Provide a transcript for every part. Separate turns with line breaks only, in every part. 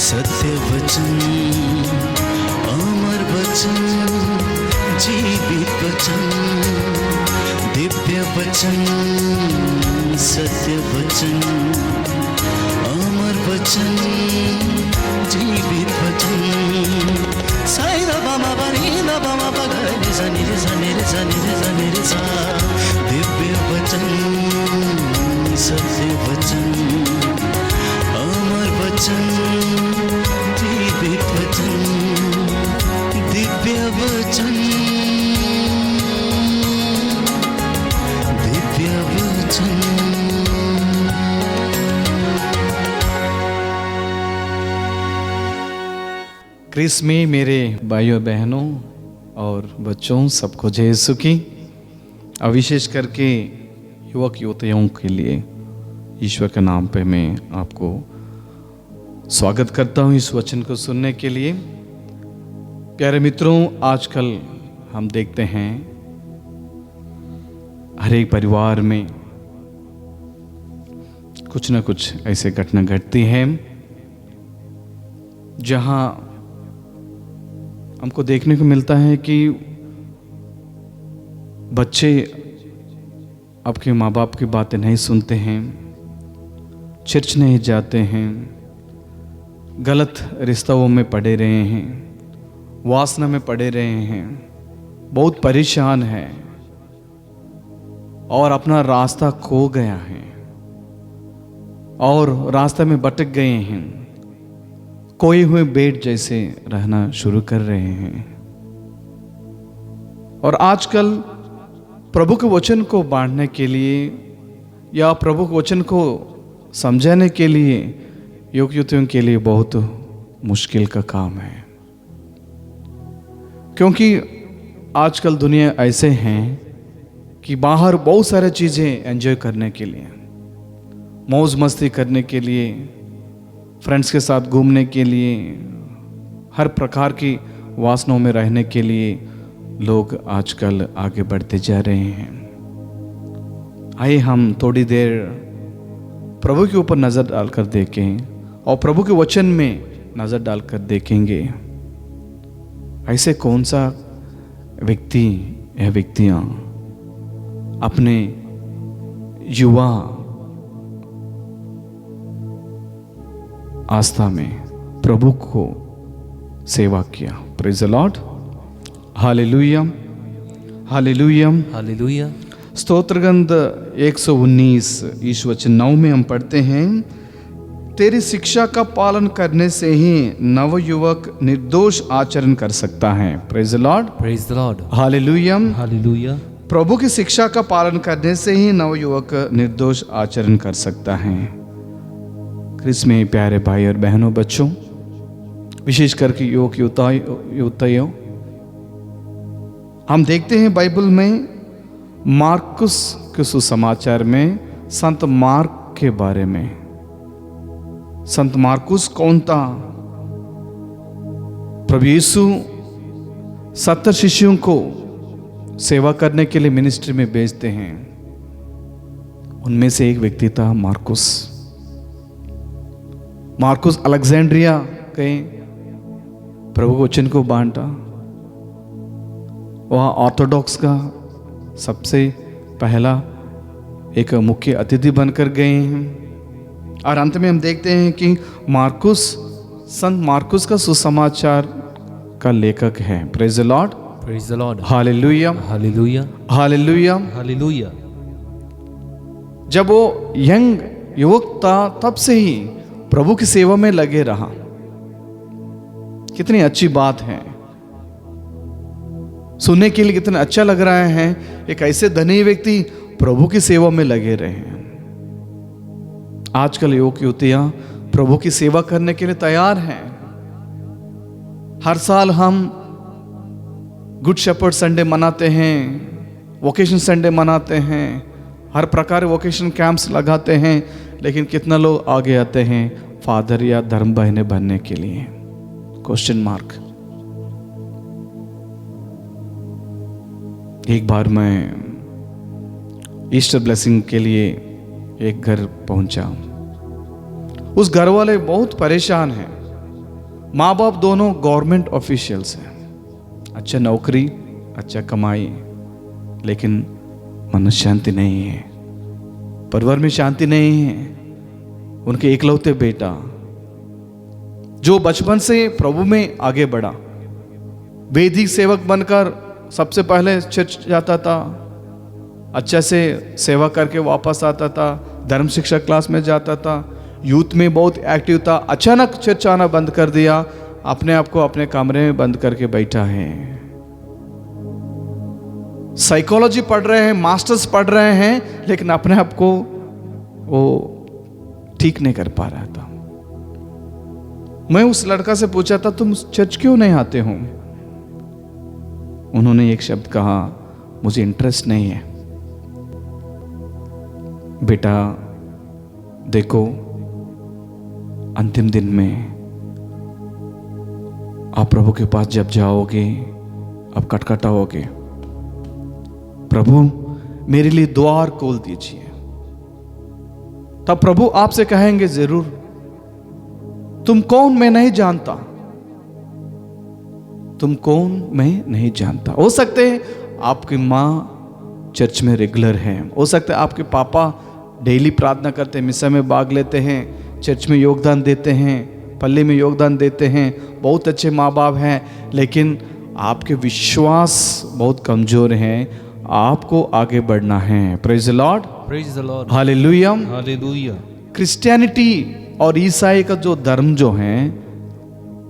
सत्य वचन, अमर वचन, जीवित वचन, दिव्य वचन, सत्य वचन, अमर वचन, जीवित वचन। साई दा बामा बनी दा बामा बगरे सा निरे सा निरे सा निरे सा निरे सा। दिव्य वचन, सत्य वचन, अमर वचन, जीवित वचन, दिव्य वचन, दिव्य वचन।
क्रिस में मेरे भाइयों बहनों और बच्चों सबको जय यीशु की। और विशेष करके युवक युवतियों के लिए ईश्वर के नाम पे मैं आपको स्वागत करता हूँ इस वचन को सुनने के लिए। प्यारे मित्रों, आजकल हम देखते हैं हर एक परिवार में कुछ ना कुछ ऐसे घटना घटती है जहाँ हमको देखने को मिलता है कि बच्चे आपके माँ बाप की बातें नहीं सुनते हैं, चर्च नहीं जाते हैं, गलत रिश्तों में पड़े रहे हैं, वासना में पड़े रहे हैं, बहुत परेशान है और अपना रास्ता खो गया है और रास्ते में भटक गए हैं, खोए हुए बेट जैसे रहना शुरू कर रहे हैं। और आजकल प्रभु के वचन को बांटने के लिए या प्रभु के वचन को समझाने के लिए युवक युवतियों के लिए बहुत मुश्किल का काम है, क्योंकि आजकल दुनिया ऐसे हैं कि बाहर बहुत सारी चीज़ें एंजॉय करने के लिए, मौज मस्ती करने के लिए, फ्रेंड्स के साथ घूमने के लिए, हर प्रकार की वासनाओं में रहने के लिए लोग आजकल आगे बढ़ते जा रहे हैं। आइए हम थोड़ी देर प्रभु के ऊपर नज़र डालकर देखें और प्रभु के वचन में नज़र डालकर देखेंगे ऐसे कौन सा व्यक्ति या व्यक्तियाँ अपने युवा आस्था में प्रभु को सेवा किया। Praise the Lord, hallelujah, hallelujah,
hallelujah.
स्तोत्र ग्रंथ 119 इस वचन 9 में हम पढ़ते हैं, तेरी शिक्षा का पालन करने से ही नवयुवक निर्दोष आचरण कर सकता है। Praise the Lord,
praise the Lord,
hallelujah.
Hallelujah.
प्रभु की शिक्षा का पालन करने से ही नवयुवक निर्दोष आचरण कर सकता है। क्रिस में प्यारे भाई और बहनों, बच्चों, विशेष करके युवक युवतियों, हम देखते हैं बाइबल में मार्कुस के सुसमाचार में संत मार्क के बारे में। संत मार्कुस कौन था? प्रभु यीशु 70 शिष्यों को सेवा करने के लिए मिनिस्ट्री में भेजते हैं, उनमें से एक व्यक्ति था मार्कुस। मार्कुस अलेक्जेंड्रिया गए, प्रभु के वचन को बांटा, वहाँ ऑर्थोडॉक्स का सबसे पहला एक मुख्य अतिथि बनकर गए हैं। और अंत में हम देखते हैं कि मार्कुस, संत मार्कुस का सुसमाचार का लेखक है। Praise the Lord,
praise the Lord,
hallelujah,
hallelujah,
hallelujah.
Hallelujah.
जब वो यंग युवक था तब से ही प्रभु की सेवा में लगे रहा। कितनी अच्छी बात है, सुनने के लिए कितना अच्छा लग रहा है। एक ऐसे धनी व्यक्ति प्रभु की सेवा में लगे रहे हैं। आजकल युवक युवतियां प्रभु की सेवा करने के लिए तैयार हैं। हर साल हम गुड शेपर्ड संडे मनाते हैं, वोकेशन संडे मनाते हैं, हर प्रकार वोकेशन कैंप्स लगाते हैं, लेकिन कितना लोग आगे आते हैं फादर या धर्म बहने बनने के लिए? Question mark. एक बार मैं ईस्टर ब्लेसिंग के लिए एक घर पहुंचा। उस घर वाले बहुत परेशान हैं, माँ बाप दोनों गवर्नमेंट ऑफिशियल्स हैं, अच्छा नौकरी, अच्छा कमाई, लेकिन मन में शांति नहीं है, परिवार में शांति नहीं है। उनके इकलौते बेटा जो बचपन से प्रभु में आगे बढ़ा, वैदिक सेवक बनकर सबसे पहले चर्च जाता था, अच्छे से सेवा करके वापस आता था, धर्म शिक्षा क्लास में जाता था, यूथ में बहुत एक्टिव था, अचानक चर्च आना बंद कर दिया, अपने आप को अपने कमरे में बंद करके बैठा है। साइकोलॉजी पढ़ रहे हैं, मास्टर्स पढ़ रहे हैं, लेकिन अपने आप को वो ठीक नहीं कर पा रहा था। मैं उस लड़का से पूछा था, तुम चर्च क्यों नहीं आते हो? उन्होंने एक शब्द कहा, मुझे इंटरेस्ट नहीं है। बेटा देखो, अंतिम दिन में आप प्रभु के पास जब जाओगे, आप खटखटाओगे, प्रभु मेरे लिए द्वार खोल दीजिए, तब प्रभु आपसे कहेंगे जरूर, तुम कौन मैं नहीं जानता, तुम कौन मैं नहीं जानता। हो सकते हैं आपकी माँ चर्च में रेगुलर है, हो सकता है आपके पापा डेली प्रार्थना करते हैं, मिसा में भाग लेते हैं, चर्च में योगदान देते हैं, पल्ली में योगदान देते हैं, बहुत अच्छे माँ बाप हैं, लेकिन आपके विश्वास बहुत कमजोर हैं। आपको आगे बढ़ना है। Praise the Lord,
praise the Lord,
hallelujah.
Hallelujah.
Christianity और ईसाई का जो धर्म जो है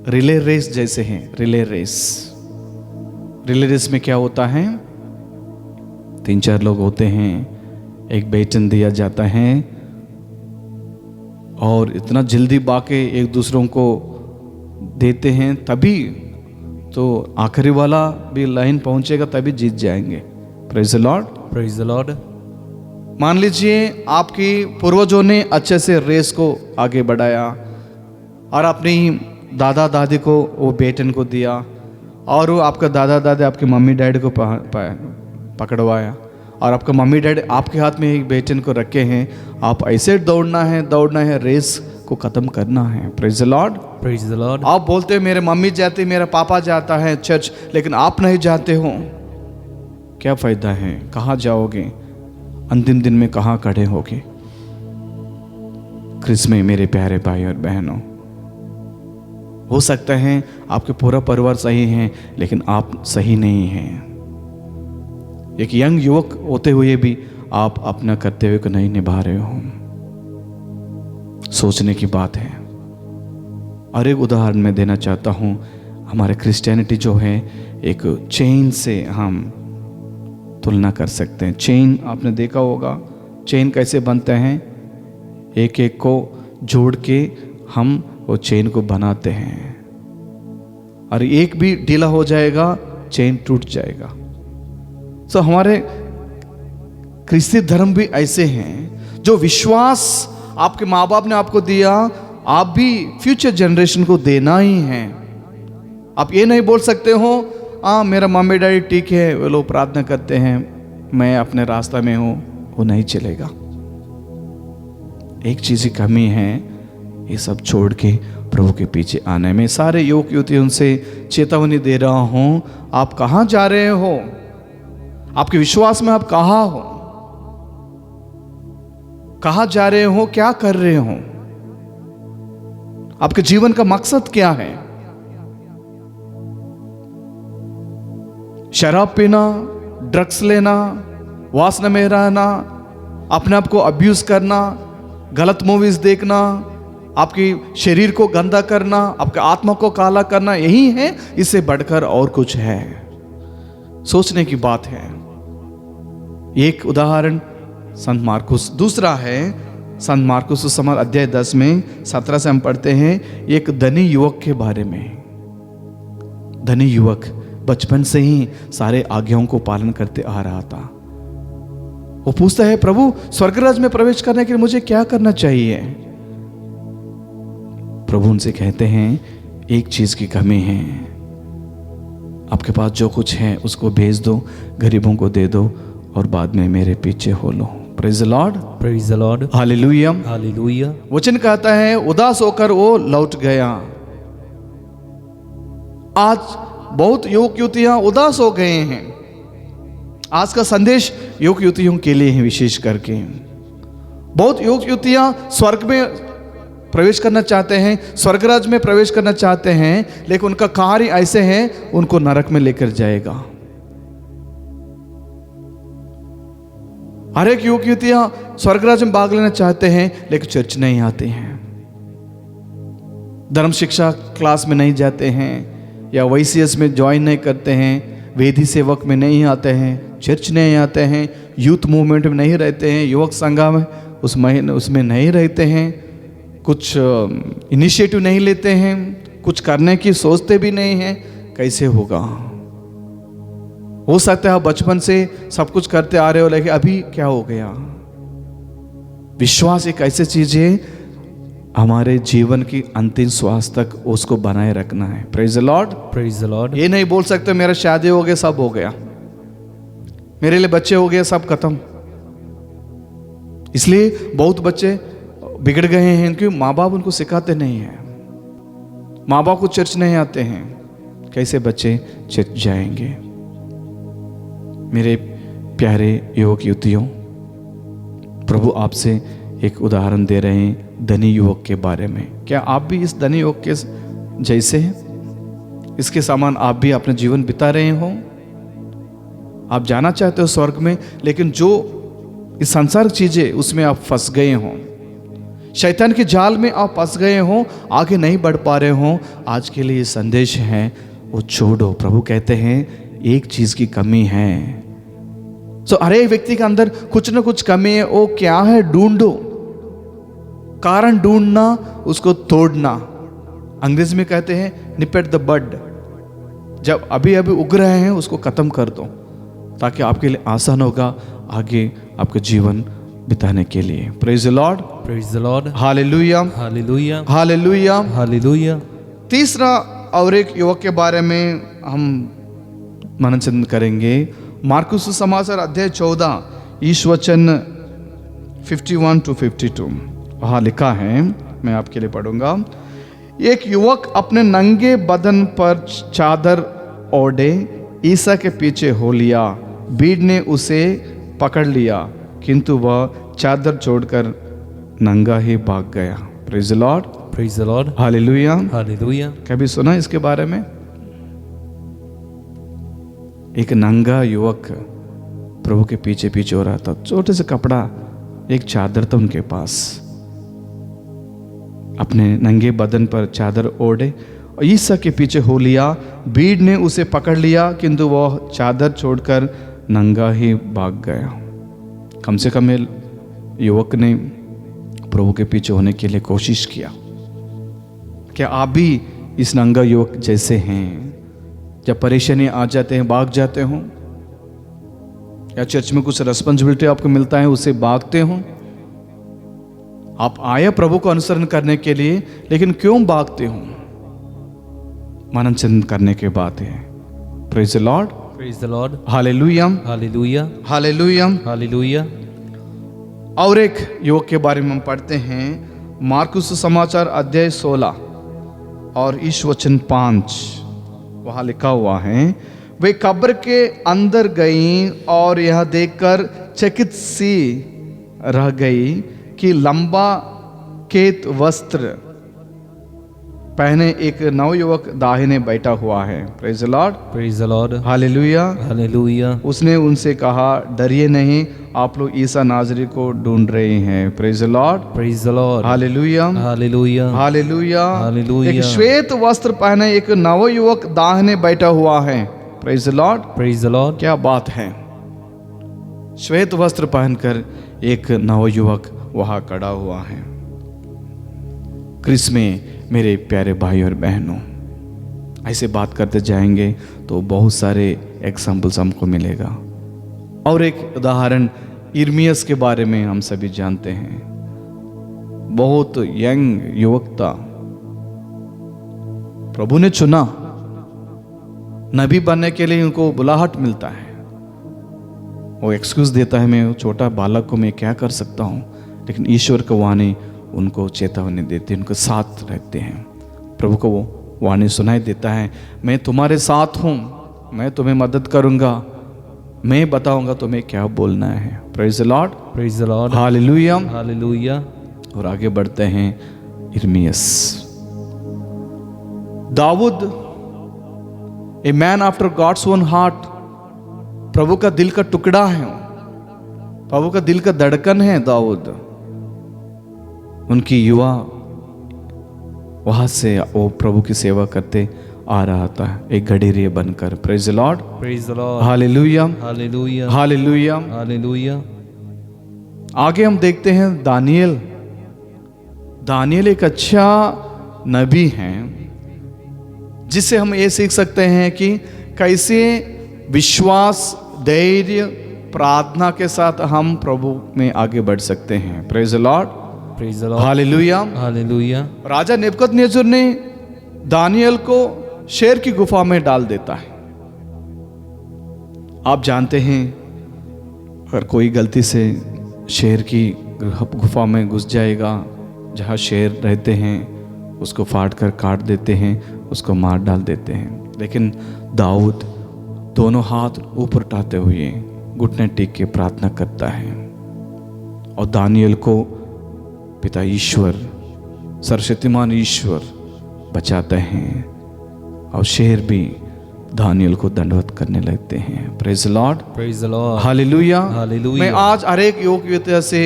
रिले रेस जैसे हैं। रिले रेस में क्या होता है, 3-4 लोग होते हैं, एक बेचन दिया जाता है और इतना जल्दी बाके एक दूसरों को देते हैं, तभी तो आखिरी वाला भी लाइन पहुंचेगा, तभी जीत जाएंगे। Praise the Lord,
praise the Lord.
मान लीजिए आपकी पूर्वजों ने अच्छे से रेस को आगे बढ़ाया और अपनी दादा दादी को वो बेटन को दिया, और वो आपका दादा दादी आपके मम्मी डैडी को पकड़वाया, और आपका मम्मी डैडी आपके हाथ में एक बेटन को रखे हैं, आप ऐसे दौड़ना है, रेस को ख़त्म करना है। Praise the Lord,
praise the Lord.
आप बोलते हो मेरे मम्मी जाती, मेरा पापा जाता है चर्च, लेकिन आप नहीं जाते हो, क्या फ़ायदा है? कहाँ जाओगे? अंतिम दिन में कहाँ खड़े होगे? क्रिस में मेरे प्यारे भाई और बहनों, हो सकता है आपके पूरा परिवार सही है, लेकिन आप सही नहीं हैं। एक यंग युवक होते हुए भी आप अपना कर्तव्य को नहीं निभा रहे हो, सोचने की बात है। और एक उदाहरण मैं देना चाहता हूँ। हमारे क्रिश्चियनिटी जो है एक चेन से हम तुलना कर सकते हैं। चेन आपने देखा होगा, चेन कैसे बनते हैं, एक एक को जोड़ के हम वो चेन को बनाते हैं, और एक भी ढीला हो जाएगा चेन टूट जाएगा। तो हमारे क्रिस्ती धर्म भी ऐसे हैं, जो विश्वास आपके माँ बाप ने आपको दिया, आप भी फ्यूचर जनरेशन को देना ही है। आप ये नहीं बोल सकते हो, मेरा मम्मी डैडी ठीक है, वो लोग प्रार्थना करते हैं, मैं अपने रास्ता में हूँ, वो नहीं चलेगा। एक चीज़ की कमी है, ये सब छोड़ के प्रभु के पीछे आने में। सारे युवक युवतियों से चेतावनी दे रहा हूँ, आप कहाँ जा रहे हो? आपके विश्वास में आप कहाँ हो? कहाँ जा रहे हो? क्या कर रहे हो? आपके जीवन का मकसद क्या है? शराब पीना, ड्रग्स लेना, वासना में रहना, अपने आप को अब्यूज करना, गलत मूवीज देखना, आपकी शरीर को गंदा करना, आपके आत्मा को काला करना, यही है? इससे बढ़कर और कुछ है? सोचने की बात है। एक उदाहरण संत मार्कुस, दूसरा है संत मार्कुस सुसमाचार अध्याय 10 में 17 से हम पढ़ते हैं एक धनी युवक के बारे में। धनी युवक बचपन से ही सारे आज्ञाओं को पालन करते आ रहा था। वो पूछता है, प्रभु स्वर्गराज में प्रवेश करने के लिए मुझे क्या करना चाहिए? प्रभु उनसे कहते हैं, एक चीज की कमी है, आपके पास जो कुछ है उसको भेज दो, गरीबों को दे दो, और बाद में मेरे पीछे हो लो। Praise the Lord,
praise the Lord,
hallelujah,
hallelujah.
वचन कहता है उदास होकर वो लौट गया। आज बहुत युवक युवतियां उदास हो गए हैं। आज का संदेश युवक युवतियों के लिए है, विशेष करके बहुत युवक युवतियां स्वर्ग में प्रवेश करना चाहते हैं, स्वर्गराज में प्रवेश करना चाहते हैं, लेकिन उनका कार्य ऐसे हैं उनको नरक में लेकर जाएगा। हर एक युवक युवतियां स्वर्गराज में भाग लेना चाहते हैं, लेकिन चर्च नहीं आते हैं, धर्म शिक्षा क्लास में नहीं जाते हैं, या YCS में ज्वाइन नहीं करते हैं, वेदी सेवक में नहीं आते हैं, चर्च नहीं आते हैं, यूथ मूवमेंट में नहीं रहते हैं, युवक संघ में उसमें नहीं रहते हैं, कुछ इनिशिएटिव नहीं लेते हैं, कुछ करने की सोचते भी नहीं हैं। कैसे होगा? हो सकता है आप बचपन से सब कुछ करते आ रहे हो, लेकिन अभी क्या हो गया? विश्वास एक ऐसी चीज है, हमारे जीवन की अंतिम श्वास तक उसको बनाए रखना है। Praise the Lord,
Praise the Lord.
ये नहीं बोल सकते मेरा शादी हो गया सब हो गया, मेरे लिए बच्चे हो गए सब खत्म। इसलिए बहुत बच्चे बिगड़ गए हैं क्योंकि माँ बाप उनको सिखाते नहीं हैं, माँ बाप को चर्च नहीं आते हैं, कैसे बच्चे चर्च जाएंगे? मेरे प्यारे युवक युवतियों, प्रभु आपसे एक उदाहरण दे रहे हैं धनी युवक के बारे में। क्या आप भी इस धनी युवक के जैसे हैं? इसके समान आप भी अपना जीवन बिता रहे हो? आप जाना चाहते हो स्वर्ग में, लेकिन जो इस संसार चीजें उसमें आप फंस गए हो, शैतान के जाल में आप फंस गए हो, आगे नहीं बढ़ पा रहे हो, आज के लिए संदेश है वो छोड़ो। प्रभु कहते हैं एक चीज की कमी है। हर एक व्यक्ति के अंदर कुछ ना कुछ कमी है, वो क्या है? ढूंढो, कारण ढूंढना, उसको तोड़ना। अंग्रेजी में कहते हैं निपेट द बड। जब अभी अभी उग रहे हैं उसको खत्म कर दो, ताकि आपके लिए आसान होगा आगे आपका जीवन बिताने के लिए। Praise the Lord,
Praise the Lord.
Hallelujah,
Hallelujah.
Hallelujah.
Hallelujah.
तीसरा और एक युवक के बारे में हम मनन करेंगे। मार्कुस सुसमाचार अध्याय 14 ईश वचन 51 to 52 वहाँ लिखा है, मैं आपके लिए पढ़ूंगा। एक युवक अपने नंगे बदन पर चादर ओढ़े ईसा के पीछे हो लिया। भीड़ ने उसे पकड़ लिया, किंतु वह चादर छोड़कर नंगा ही भाग गया। Praise the Lord,
Praise the Lord.
Hallelujah.
Hallelujah.
कभी सुना इसके बारे में? एक नंगा युवक प्रभु के पीछे पीछे हो रहा था, छोटे से कपड़ा, एक चादर था उनके पास, अपने नंगे बदन पर चादर ओढ़े और ईसा के पीछे हो लिया। भीड़ ने उसे पकड़ लिया, किंतु वह चादर छोड़कर नंगा ही भाग गया। कम से कम युवक ने प्रभु के पीछे होने के लिए कोशिश किया। क्या आप भी इस नंगा युवक जैसे हैं? जब परेशानी आ जाते हैं भाग जाते हो, या चर्च में कुछ रेस्पॉन्सिबिलिटी आपको मिलता है उससे भागते हो? आप आए प्रभु को अनुसरण करने के लिए, लेकिन क्यों भागते हो? मनन चिंतन करने के बाद है। Praise the Lord,
Praise the Lord.
Hallelujah,
Hallelujah.
Hallelujah.
Hallelujah.
और एक युवक के बारे में हम पढ़ते हैं मार्कुस समाचार अध्याय 16 और ईश वचन 5 वहाँ लिखा हुआ है। वे कब्र के अंदर गई और यह देखकर चकित सी रह गई कि लंबा केत वस्त्र पहने एक नवयुवक दाहिने बैठा हुआ है। Praise the Lord,
Praise the Lord.
Hallelujah.
Hallelujah.
उसने उनसे कहा, डरिए नहीं, आप लोग ईसा नाजरी को ढूंढ रहे हैं। Praise the Lord,
Praise the Lord.
Hallelujah,
Hallelujah.
Hallelujah.
Hallelujah.
एक श्वेत वस्त्र पहने एक नवयुवक दाहिने बैठा हुआ है। Praise the Lord,
Praise the Lord.
क्या बात है! श्वेत वस्त्र पहनकर एक नवयुवक वहां खड़ा हुआ है। क्रिस में मेरे प्यारे भाई और बहनों, ऐसे बात करते जाएंगे तो बहुत सारे एग्जाम्पल्स हमको मिलेगा। और एक उदाहरण इर्मियस के बारे में हम सभी जानते हैं। बहुत यंग युवक था, प्रभु ने चुना, नबी बनने के लिए उनको बुलाहट मिलता है। वो एक्सक्यूज देता है, मैं छोटा बालक को मैं क्या कर सकता हूँ, लेकिन ईश्वर की वाणी उनको चेतावनी देते हैं, उनको साथ रहते हैं। प्रभु को वो वाणी सुनाई देता है, मैं तुम्हारे साथ हूँ, मैं तुम्हें मदद करूँगा, मैं बताऊँगा तुम्हें क्या बोलना है। Praise the Lord,
praise the Lord,
hallelujah.
Hallelujah.
और आगे बढ़ते हैं इर्मियस। दाऊद, a man after God's own heart, प्रभु का दिल का टुकड़ा है, प्रभु का दिल का धड़कन है दाऊद। उनकी युवा वहां से वो प्रभु की सेवा करते आ रहा था, एक गडीरे बनकर। Praise the Lord,
praise the Lord,
hallelujah,
hallelujah,
hallelujah.
Hallelujah.
आगे हम देखते हैं दानियल। दानियल एक अच्छा नबी है जिससे हम ये सीख सकते हैं कि कैसे विश्वास, धैर्य, प्रार्थना के साथ हम प्रभु में आगे बढ़ सकते हैं। Praise the Lord,
praise the Lord,
hallelujah,
hallelujah.
राजा नेबुकदनेस्सर ने दानियल को शेर की गुफा में डाल देता है। आप जानते हैं अगर कोई गलती से शेर की गुफा में घुस जाएगा, जहाँ शेर रहते हैं, उसको फाड़ कर काट देते हैं, उसको मार डाल देते हैं। लेकिन दाऊद दोनों हाथ ऊपर उठाते हुए घुटने टेक के प्रार्थना करता है और दानियल को पिता ईश्वर, सर्वशक्तिमान ईश्वर बचाते हैं और शेर भी दानियल को दंडवत करने लगते हैं। Praise the Lord,
praise the Lord,
hallelujah,
hallelujah.
मैं आज हर एक योग्यता से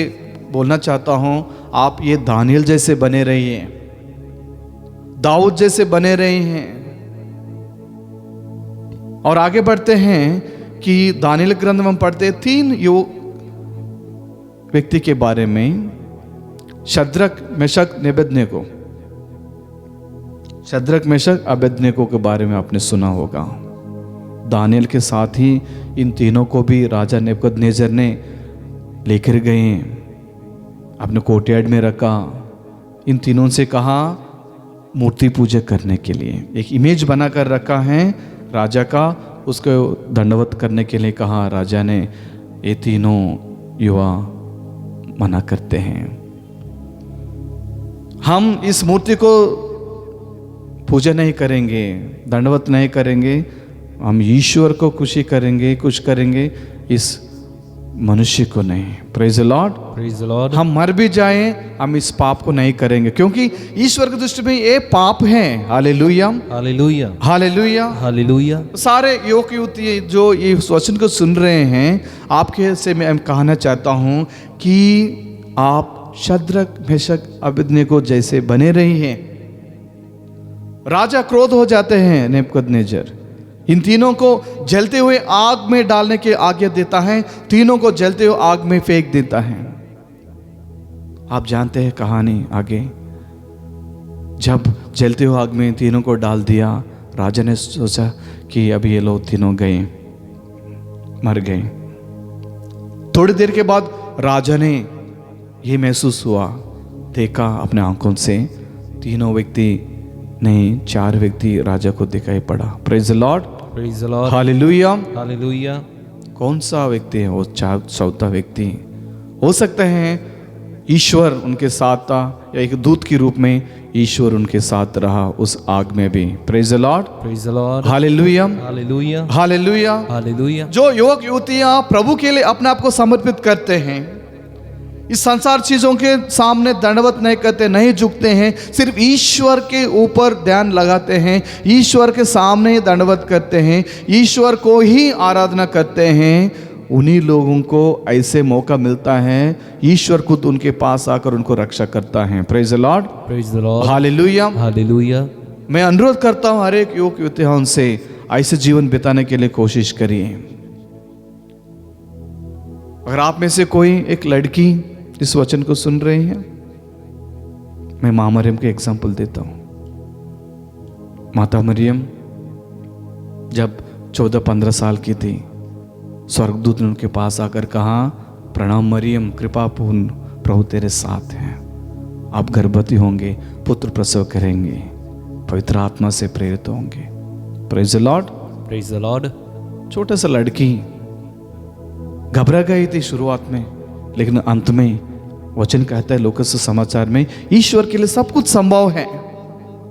बोलना चाहता हूं, आप ये दानियल जैसे बने रहिए, दाऊद जैसे बने रहे हैं। और आगे बढ़ते हैं कि दानियल ग्रंथ में हम पढ़ते हैं 3 व्यक्ति के बारे में, Shadrach, Meshach, Abednego. Shadrach, Meshach, Abednego के बारे में आपने सुना होगा। दानियल के साथ ही इन तीनों को भी राजा नेबुकदनेस्सर ने लेकर गए, अपने कोर्टयार्ड में रखा। इन तीनों से कहा मूर्ति पूजा करने के लिए, एक इमेज बनाकर रखा है राजा का, उसको दंडवत करने के लिए कहा। राजा ने, ये तीनों युवा मना करते हैं, हम इस मूर्ति को पूजा नहीं करेंगे, दंडवत नहीं करेंगे, हम ईश्वर को खुशी करेंगे, कुछ करेंगे, इस मनुष्य को नहीं। Praise the Lord,
praise the Lord.
हम मर भी जाएं, हम इस पाप को नहीं करेंगे, क्योंकि ईश्वर की दृष्टि में ये पाप है। Hallelujah,
hallelujah,
hallelujah,
hallelujah.
सारे युवक युवती जो ये वचन को सुन रहे हैं, आपके से मैं कहना चाहता हूं कि आप शद्रक, मेशक, अबेदनेगो जैसे बने रहिए। राजा क्रोध हो जाते हैं, नेबुकदनेस्सर इन तीनों को जलते हुए आग में डालने की आज्ञा देता है, तीनों को जलते हुए आग में फेंक देता है। आप जानते हैं कहानी आगे, जब जलते हुए आग में तीनों को डाल दिया, राजा ने सोचा कि अब ये लोग तीनों गए, मर गए। थोड़ी देर के बाद राजा ने ये महसूस हुआ, देखा अपने आंखों से, तीनों व्यक्ति नहीं, 4 व्यक्ति राजा को दिखाई पड़ा। Praise the Lord,
praise the Lord,
hallelujah,
hallelujah.
कौन सा व्यक्ति है वो? 4 व्यक्ति हो सकते हैं ईश्वर उनके साथ था, या एक दूत के रूप में ईश्वर उनके साथ रहा उस आग में भी। Praise the Lord,
praise the Lord,
hallelujah,
hallelujah,
hallelujah.
Hallelujah.
जो युवक युवतियां प्रभु के लिए अपने आप को समर्पित करते हैं, इस संसार चीजों के सामने दंडवत नहीं करते, नहीं झुकते हैं, सिर्फ ईश्वर के ऊपर ध्यान लगाते हैं, ईश्वर के सामने ही दंडवत करते हैं, ईश्वर को ही आराधना करते हैं, उन्हीं लोगों को ऐसे मौका मिलता है, ईश्वर खुद उनके पास आकर उनको रक्षा करता है। Praise the Lord,
praise the Lord,
hallelujah,
hallelujah.
मैं अनुरोध करता हूं हर एक युवक युवतियों से, ऐसे जीवन बिताने के लिए कोशिश करिए। अगर आप में से कोई एक लड़की इस वचन को सुन रहे हैं, मैं मां मरियम के एग्जाम्पल देता हूं। माता मरियम जब 14-15 साल की थी, स्वर्गदूत ने उनके पास आकर कहा, प्रणाम मरियम, कृपापूर्ण, प्रभु तेरे साथ है, आप गर्भवती होंगे, पुत्र प्रसव करेंगे, पवित्र आत्मा से प्रेरित होंगे। Praise the Lord,
praise the Lord.
छोटा सा लड़की घबरा गई थी शुरुआत में, लेकिन अंत में वचन कहता है लूका सुसमाचार में, ईश्वर के लिए सब कुछ संभव है।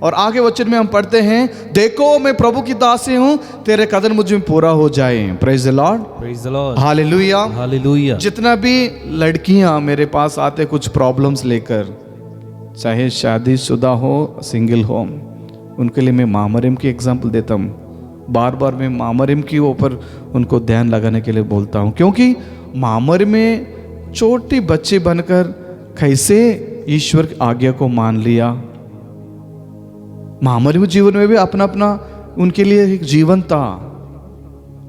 और आगे वचन में हम पढ़ते हैं, देखो मैं प्रभु की दासी हूं, तेरे कदम मुझ में पूरा हो जाए। Praise the Lord,
Praise the Lord.
Hallelujah.
Hallelujah.
जितना भी लड़कियां मेरे पास आते कुछ प्रॉब्लम्स लेकर, चाहे शादीशुदा हो सिंगल हो, उनके लिए मैं माँ मरियम की एग्जाम्पल देता हूँ। बार बार मैं माँ मरियम के ऊपर उनको ध्यान लगाने के लिए बोलता हूँ, क्योंकि माँ मरियम में छोटी बच्ची बनकर कैसे ईश्वर की आज्ञा को मान लिया। माँ मरियम जीवन में भी अपना अपना उनके लिए एक जीवन था,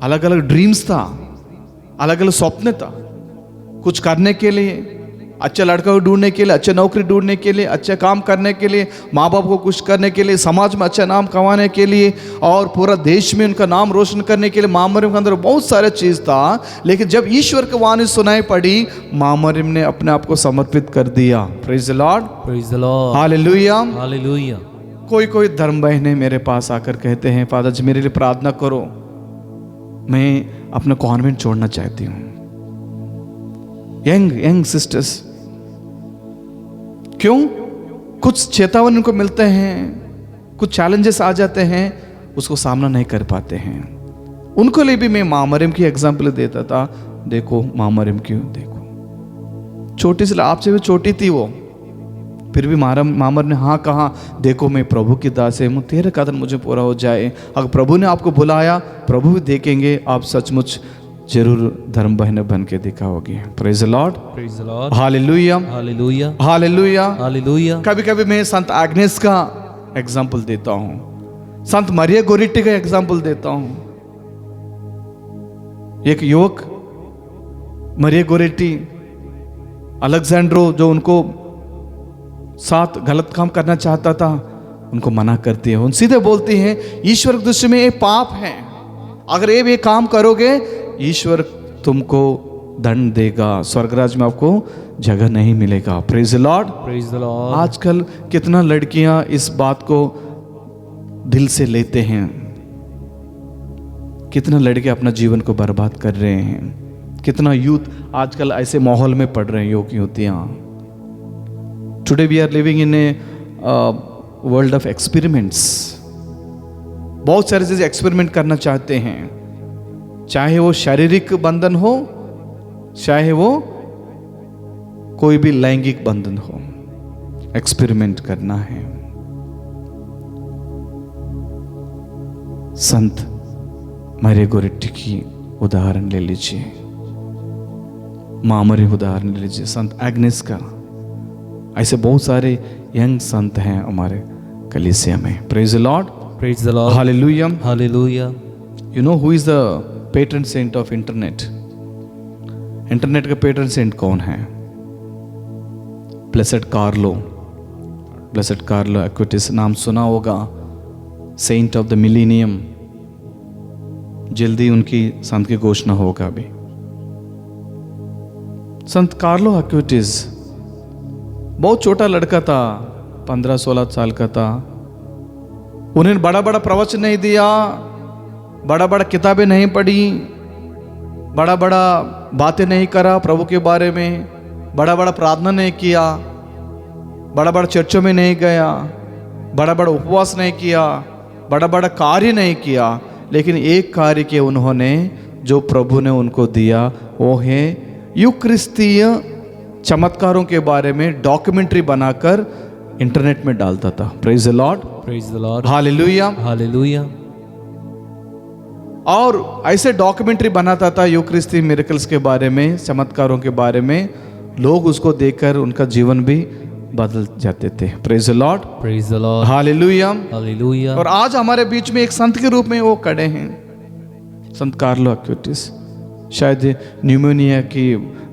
अलग अलग ड्रीम्स था, अलग अलग स्वप्न था, कुछ करने के लिए, अच्छा लड़का को ढूंढने के लिए, अच्छा नौकरी ढूंढने के लिए, अच्छा काम करने के लिए, माँ बाप को खुश करने के लिए, समाज में अच्छा नाम कमाने के लिए और पूरा देश में उनका नाम रोशन करने के लिए। माँ मरियम के अंदर बहुत सारे चीज़ था, लेकिन जब ईश्वर की वाणी सुनाई पड़ी, माँ मरियम ने अपने आप को समर्पित कर दिया। Praise the Lord,
Praise the Lord.
Hallelujah.
Hallelujah.
कोई धर्म बहनें मेरे पास आकर कहते हैं, फादर जी मेरे लिए प्रार्थना करो, मैं अपना कॉन्वेंट छोड़ना चाहती हूँ। यंग सिस्टर्स, क्यों? कुछ चेतावनी उनको मिलते हैं, कुछ चैलेंजेस आ जाते हैं, उसको सामना नहीं कर पाते हैं। उनको लिए भी मैं माँ मरियम की एग्जाम्पल देता था। देखो माँ मरियम की, देखो छोटी सी, आपसे भी छोटी थी वो, फिर भी माँ मरियम ने हाँ कहा, देखो मैं प्रभु की दासी हूँ, तेरे कदम मुझे पूरा हो जाए। अगर प्रभु ने आपको बुलाया, प्रभु भी देखेंगे, आप सचमुच जरूर धर्म बहन बन के दिखाओगे। Praise the Lord,
Praise the Lord.
Hallelujah,
Hallelujah.
Hallelujah.
Hallelujah.
कभी कभी मैं संत एग्नेस का एग्जाम्पल देता हूँ, संत मरिया गोरिटी का एग्जाम्पल देता हूँ। एक युवक मरिया गोरिटी, अलेक्जेंड्रो जो उनको साथ गलत काम करना चाहता था, उनको मना करती है। उन सीधे बोलती हैं, ईश्वर की दृष्टि में ये पाप है, अगर ये काम करोगे ईश्वर तुमको दंड देगा, स्वर्गराज में आपको जगह नहीं मिलेगा। Praise the Lord.
Praise the Lord.
आजकल कितना लड़कियां इस बात को दिल से लेते हैं, कितना लड़के अपना जीवन को बर्बाद कर रहे हैं, कितना यूथ आजकल ऐसे माहौल में पड़ रहे हैं, युवक युवतियां। Today we are living in a world of experiments. बहुत सारी चीजें एक्सपेरिमेंट करना चाहते हैं, चाहे वो शारीरिक बंधन हो, चाहे वो कोई भी लैंगिक बंधन हो, एक्सपेरिमेंट करना है। संत मरिया गोरिटी की उदाहरण ले लीजिए, माँ मरियम उदाहरण ले लीजिए, संत एग्नेस का, ऐसे बहुत सारे यंग संत हैं हमारे कलीसिया में। Praise the Lord,
Praise the Lord.
Hallelujah.
Hallelujah.
You know who is the patron saint of internet? Internet का पेट्रन सेंट कौन है? ब्लेसेड कार्लो, ब्लेसेड कार्लो एक्विटिस, नाम सुना होगा, सेंट ऑफ द मिलेनियम। जल्दी उनकी संत की घोषणा होगा अभी। संत कार्लो एक्विटिस बहुत छोटा लड़का था, 15-16 साल का था। उन्हें बड़ा बड़ा प्रवचन नहीं दिया, बड़ा बड़ा किताबें नहीं पढ़ी, बड़ा बड़ा बातें नहीं करा प्रभु के बारे में, बड़ा बड़ा प्रार्थना नहीं किया, बड़ा बड़ा चर्चों में नहीं गया, बड़ा बड़ा उपवास नहीं किया, बड़ा बड़ा कार्य नहीं किया, लेकिन एक कार्य किया उन्होंने जो प्रभु ने उनको दिया, वो है यूक्रिस्तीय चमत्कारों के बारे में डॉक्यूमेंट्री बनाकर इंटरनेट में डालता था। Praise the Lord,
Praise the Lord.
Hallelujah.
Hallelujah.
और ऐसे डॉक्यूमेंट्री बनाता था यूक्रिस्ती मिरेकल्स के बारे में, चमत्कारों के बारे में, लोग उसको देखकर उनका जीवन भी बदल जाते थे। Praise the Lord,
Praise the Lord.
Hallelujah.
Hallelujah.
और आज हमारे बीच में एक संत के रूप में वो खड़े हैं, संत कार्लो एक्विटिस। शायद न्यूमोनिया की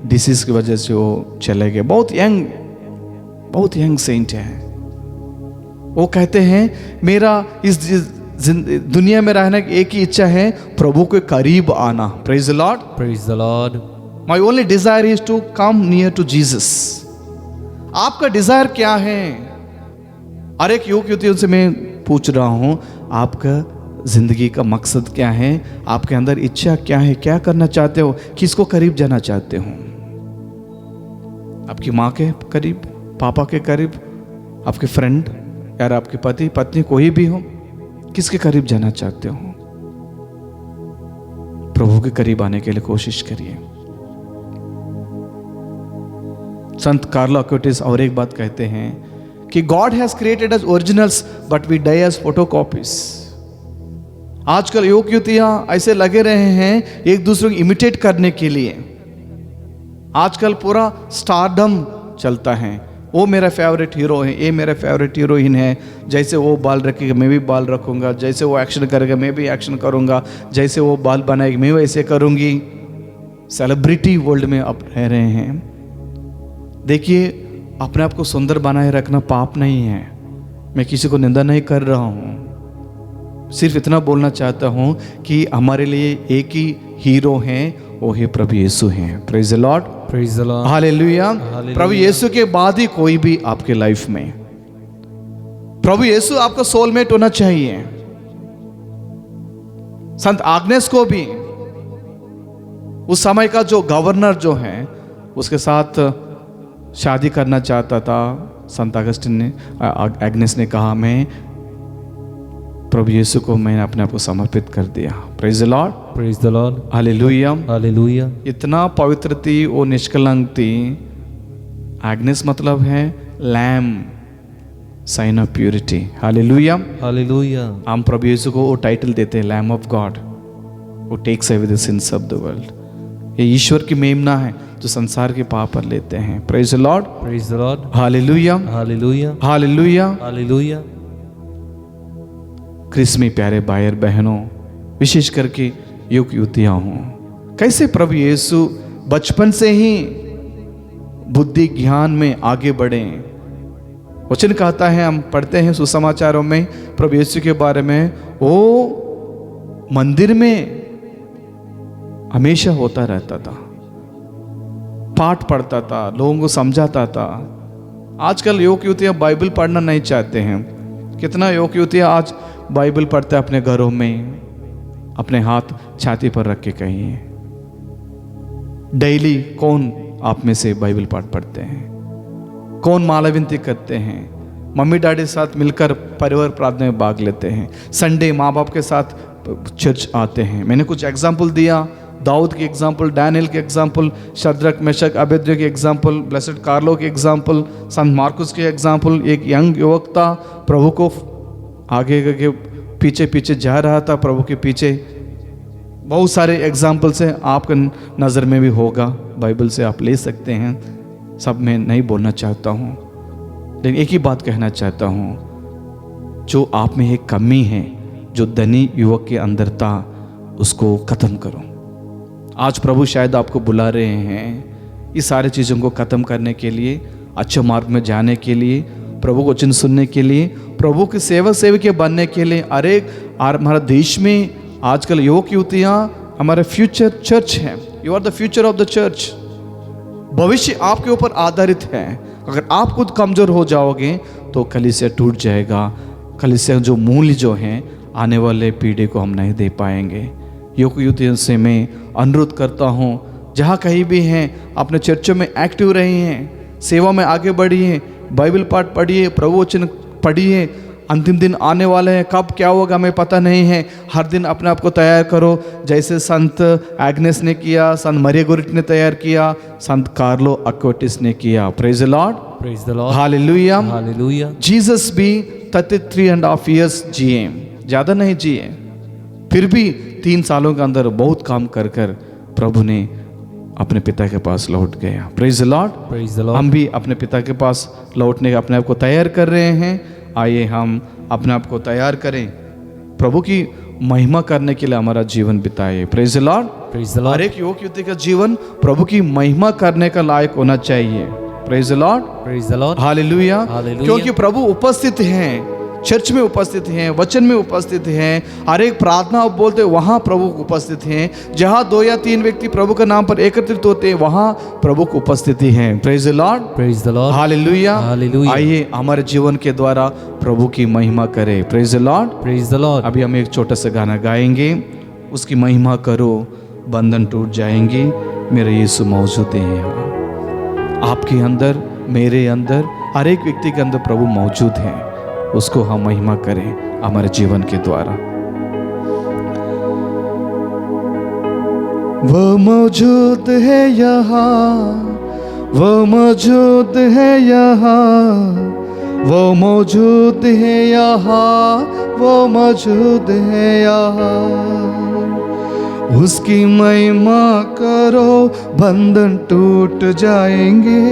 डिसीज की वजह से वो चले गए। बहुत यंग सेंट है। वो कहते हैं मेरा इस दुनिया में रहने की एक ही इच्छा है, प्रभु के करीब आना। Praise the Lord,
Praise the Lord.
My only desire is to come near to Jesus. आपका डिजायर क्या है? हर एक युवक युवतियों से मैं पूछ रहा हूं, आपका जिंदगी का मकसद क्या है? आपके अंदर इच्छा क्या है? क्या करना चाहते हो? किसको करीब जाना चाहते हो? आपकी माँ के करीब, पापा के करीब, आपके फ्रेंड, यार आपके पति पत्नी कोई भी हो, किसके करीब जाना चाहते हो? प्रभु के करीब आने के लिए कोशिश करिए। संत कार्लो एक्विटिस और एक बात कहते हैं कि God has created as originals but we die as photocopies. आजकल युवक युवतियां ऐसे लगे रहे हैं एक दूसरे को इमिटेट करने के लिए। आजकल पूरा स्टारडम चलता है, वो मेरा फेवरेट हीरो है, ये मेरा फेवरेट हीरोइन है, जैसे वो बाल रखेगा मैं भी बाल रखूंगा, जैसे वो एक्शन करेगा मैं भी एक्शन करूंगा, जैसे वो बाल बनाएगी मैं वैसे करूंगी। सेलिब्रिटी वर्ल्ड में अब रह रहे हैं। देखिए, अपने आप को सुंदर बनाए रखना पाप नहीं है। मैं किसी को निंदा नहीं कर रहा हूँ, सिर्फ इतना बोलना चाहता हूँ कि हमारे लिए एक ही हीरो हैं, वो है प्रभु यीशु हैं। Praise the Lord,
praise the Lord,
hallelujah. प्रभु यीशु के बाद ही कोई भी आपके लाइफ में, प्रभु यीशु आपका सोलमेट होना चाहिए। संत आग्नेस को भी उस समय का जो गवर्नर जो है उसके साथ शादी करना चाहता था। संत अगस्टिन ने, एग्नेस ने कहा मैं प्रभु यीशु को मैंने अपने आप को समर्पित कर दिया। Praise the Lord,
praise the Lord,
hallelujah,
hallelujah.
इतना पवित्र थी वो, निष्कलंक थी। एग्नेस मतलब है lamb, sign of purity. Hallelujah,
hallelujah.
हम प्रभु यीशु को वो टाइटल देते हैं, लैम ऑफ गॉड, वो takes away the sins of the world. ये ईश्वर की मेमना है जो संसार के पाप पर लेते हैं। Praise the Lord,
praise the Lord,
hallelujah,
hallelujah,
hallelujah.
Hallelujah.
क्रिस्मी प्यारे भाई और बहनों, विशेष करके युवक युवतियां हों, कैसे प्रभु यीशु बचपन से ही बुद्धि ज्ञान में आगे बढ़े। वचन कहता है, हम पढ़ते हैं सुसमाचारों में प्रभु यीशु के बारे में, वो मंदिर में हमेशा होता रहता था, पाठ पढ़ता था, लोगों को समझाता था। आजकल युवक युवतियां बाइबल पढ़ना नहीं चाहते हैं। कितना युवक युवतियां आज बाइबल पढ़ते हैं अपने घरों में, अपने हाथ छाती पर रख के कहिए, डेली कौन आप में से बाइबल पाठ पढ़ते हैं? कौन माला विनती करते हैं? मम्मी डैडी साथ मिलकर परिवार प्रार्थना में भाग लेते हैं? संडे माँ बाप के साथ चर्च आते हैं? मैंने कुछ एग्जाम्पल दिया, दाऊद की एग्जाम्पल, डैनियल की एग्जाम्पल, शद्रक मेशक अबेदnego की एग्जाम्पल, ब्लेसेड कार्लो की एग्जाम्पल, संत मार्कुस की एग्जाम्पल। एक यंग युवक था, प्रभु को आगे के पीछे पीछे जा रहा था, प्रभु के पीछे। बहुत सारे एग्जाम्पल्स हैं, आपके नज़र में भी होगा, बाइबल से आप ले सकते हैं। सब मैं नहीं बोलना चाहता हूँ, लेकिन एक ही बात कहना चाहता हूँ, जो आप में एक कमी है, जो धनी युवक के अंदर था, उसको ख़त्म करो। आज प्रभु शायद आपको बुला रहे हैं इस सारी चीज़ों को ख़त्म करने के लिए, अच्छे मार्ग में जाने के लिए, प्रभु को वचन सुनने के लिए, प्रभु के सेवके बनने के लिए। अरे हमारा देश में आजकल युवक युवतियाँ हमारे फ्यूचर चर्च हैं। You are the future of the church. भविष्य आपके ऊपर आधारित है। अगर आप खुद कमज़ोर हो जाओगे तो कलीसिया टूट जाएगा। कलीसिया जो मूल्य जो हैं आने वाले पीढ़ी को हम नहीं दे पाएंगे। युवक युवतियों से मैं अनुरोध करता हूँ, जहाँ कहीं भी हैं अपने चर्चों में एक्टिव रही हैं, सेवा में आगे बढ़िए, बाइबल पाठ पढ़िए, प्रभु वचन पढ़िए। अंतिम दिन आने वाले हैं, कब क्या होगा हमें पता नहीं है। हर दिन अपने आप को तैयार करो, जैसे संत एग्नेस ने किया, संत मरिया गोरिट ने तैयार किया, संत कार्लो एक्विटिस ने किया। Praise the Lord,
praise the Lord,
hallelujah,
hallelujah.
Jesus भी 33.5 ईयर्स जिए, ज़्यादा नहीं जिए, फिर भी 3 सालों के अंदर बहुत काम कर कर प्रभु ने अपने पिता के पास लौट गया। Praise the Lord,
praise the Lord.
हम भी अपने पिता के पास लौटने के अपने आप को तैयार कर रहे हैं। आइए हम अपने आप को तैयार करें, प्रभु की महिमा करने के लिए हमारा जीवन बिताए। Praise the Lord,
praise the Lord.
हर एक युवक युवती का जीवन प्रभु की महिमा करने का लायक होना चाहिए। Praise the Lord,
praise the Lord,
hallelujah.
Hallelujah.
क्योंकि प्रभु उपस्थित हैं, चर्च में उपस्थित हैं, वचन में उपस्थित हैं, हर एक प्रार्थना आप बोलते हैं वहाँ प्रभु उपस्थित हैं। जहाँ 2 या 3 व्यक्ति प्रभु के नाम पर एकत्रित होते हैं वहाँ प्रभु की उपस्थिति है। Praise the Lord,
praise the Lord,
hallelujah,
hallelujah.
आइए हमारे जीवन के द्वारा प्रभु की महिमा करें। Praise the Lord,
praise the Lord.
अभी हम एक छोटा सा गाना गाएंगे, उसकी महिमा करो, बंधन टूट जाएंगे, मेरे यीशु मौजूद हैं। आपके अंदर, मेरे अंदर, हर एक व्यक्ति के अंदर प्रभु मौजूद हैं। उसको हम महिमा करें हमारे जीवन के द्वारा। वो मौजूद है यहाँ, वो मौजूद है यहाँ, वो मौजूद है यहाँ, वो मौजूद है यहाँ। उसकी महिमा करो बंधन टूट जाएंगे,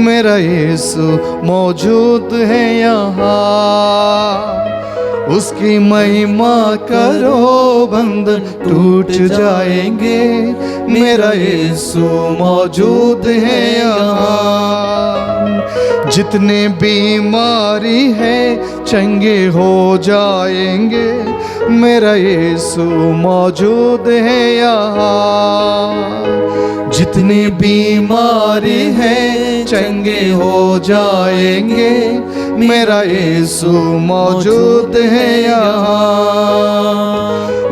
मेरा यीशु मौजूद है यहाँ। उसकी महिमा करो बंधन टूट जाएंगे, मेरा यीशु मौजूद है यहाँ। जितने बीमारी है चंगे हो जाएंगे, मेरा यीशु मौजूद है यहाँ। जितनी बीमारी है चंगे हो जाएंगे, मेरा यीशु मौजूद है यहाँ।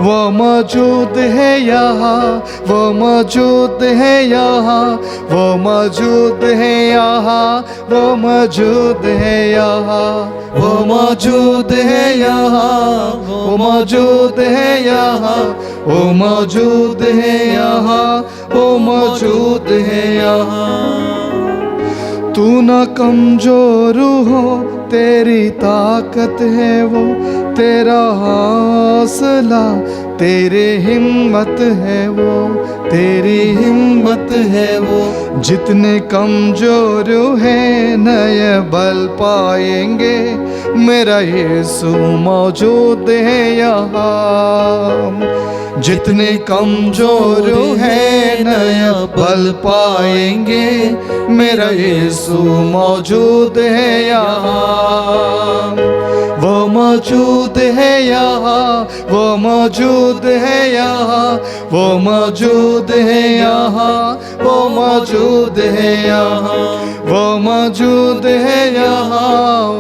वो मौजूद है यहाँ, वो मौजूद है यहाँ, वो मौजूद है यहाँ, वो मौजूद है यहाँ, वो मौजूद है यहाँ, वो मौजूद है यहाँ, वो मौजूद है यहाँ, वो मौजूद है यहाँ। तू न कमजोर हो, तेरी ताकत है वो, तेरा हौसला, तेरी हिम्मत है वो, तेरी हिम्मत है वो। जितने कमजोर हैं नए बल पाएंगे, मेरा यीशु मौजूद है यहाँ। जितने कमजोर हैं नया बल पाएंगे, मेरा यीशु मौजूद है यहाँ। वो मौजूद है यहाँ, वो मौजूद है यहाँ, वो मौजूद है यहाँ, वो मौजूद है यहाँ, वो मौजूद है यहाँ,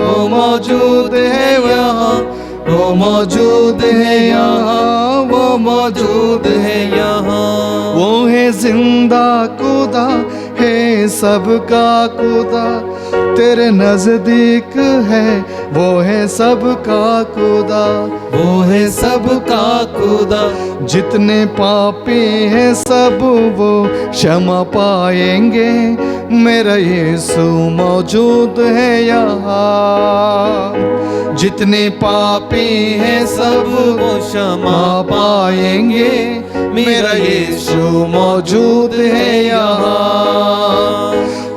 वो मौजूद है यहाँ, वो मौजूद है यहाँ, वो मौजूद है यहाँ। वो है जिंदा खुदा, है सबका खुदा, तेरे नजदीक है, वो है सबका खुदा, वो है सबका खुदा। जितने पापी हैं सब वो क्षमा पाएंगे, मेरा यीशु मौजूद है यहाँ। जितने पापी हैं सब वो क्षमा पाएंगे, मेरा यीशु मौजूद है यहाँ।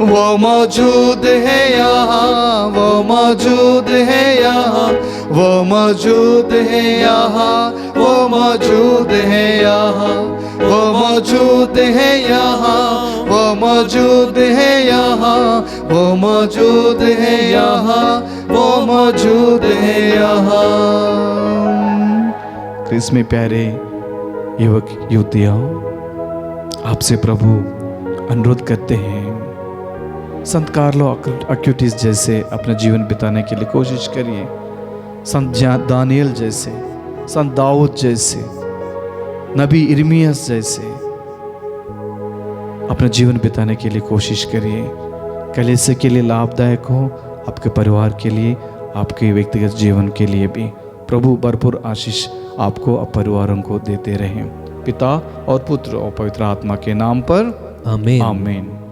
वो मौजूद है यहाँ, वो मौजूद है यहाँ, वो मौजूद है यहाँ, वो मौजूद है यहाँ, वो मौजूद है यहाँ, वो मौजूद है यहाँ, वो मौजूद है यहाँ, वो मौजूद है यहाँ। क्रिस में प्यारे युवक युवतियों, आपसे प्रभु अनुरोध करते हैं, संत कार्लो अक्यूटिस जैसे अपना जीवन बिताने के लिए कोशिश करिए। संत दानियल जैसे, संत दाऊद जैसे, नबी इर्मियास जैसे अपना जीवन बिताने के लिए कोशिश करिए। कलीसिया के लिए लाभदायक हो, आपके परिवार के लिए, आपके व्यक्तिगत जीवन के लिए भी। प्रभु भरपूर आशीष आपको और परिवारों को देते रहें। पिता और पुत्र और पवित्र आत्मा के नाम पर
आमीन।
आमीन।